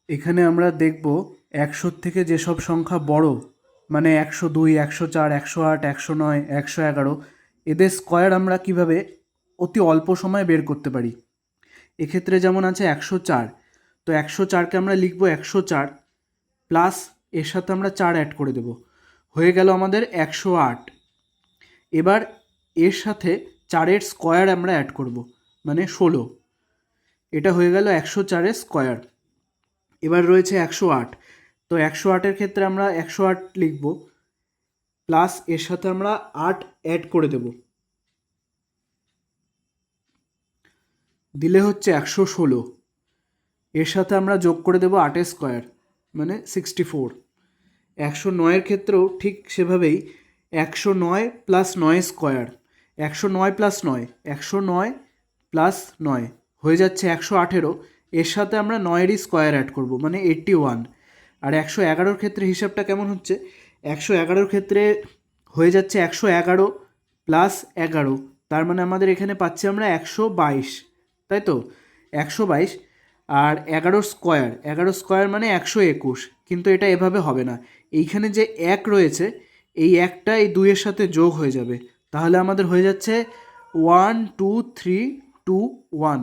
এখানে আমরা দেখব ১০০ থেকে যেসব সংখ্যা বড়, মানে ১০২, ১০৪, ১০৮, ১০৯, ১১১, এদের স্কয়ার আমরা কিভাবে অতি অল্প সময়ে বের করতে পারি। এক্ষেত্রে যেমন আছে ১০৪, তো ১০৪কে আমরা লিখব ১০৪ প্লাস এর সাথে আমরা ৪ অ্যাড করে দেব, হয়ে গেল আমাদের ১০৮। এবার এর সাথে ৪-এর স্কয়ার আমরা অ্যাড করব, মানে ১৬। এটা হয়ে গেল ১০৪-এর স্কয়ার। এবার রয়েছে ১০৮, তো ১০৮-এর ক্ষেত্রে আমরা ১০৮ লিখব প্লাস এর সাথে আমরা ৮ অ্যাড করে দেব, দিলে হচ্ছে ১১৬। এর সাথে আমরা যোগ করে দেব ৮-এর স্কয়ার, মানে ৬৪। ১০৯-এর ক্ষেত্রেও ঠিক সেভাবেই ১০৯ প্লাস ৯ স্কয়ার, ১০৯ প্লাস ৯, ১০৯ প্লাস ৯ হয়ে যাচ্ছে ১১৮। এর সাথে আমরা ৯-এরই স্কয়ার অ্যাড করব, মানে ৮১। আর ১১১-র ক্ষেত্রে হিসাবটা কেমন হচ্ছে, ১১১-র ক্ষেত্রে হয়ে যাচ্ছে ১১১ প্লাস ১১, তার মানে আমাদের এখানে পাচ্ছি আমরা ১২২, তাই তো ১২২। আর ১১ স্কয়ার, ১১ স্কয়ার মানে ১২১, কিন্তু এটা এভাবে হবে না। এইখানে যে ১ রয়েছে, এই ১টা এই ২-এর সাথে যোগ হয়ে যাবে, তাহলে আমাদের হয়ে যাচ্ছে 1 2 3 2 1।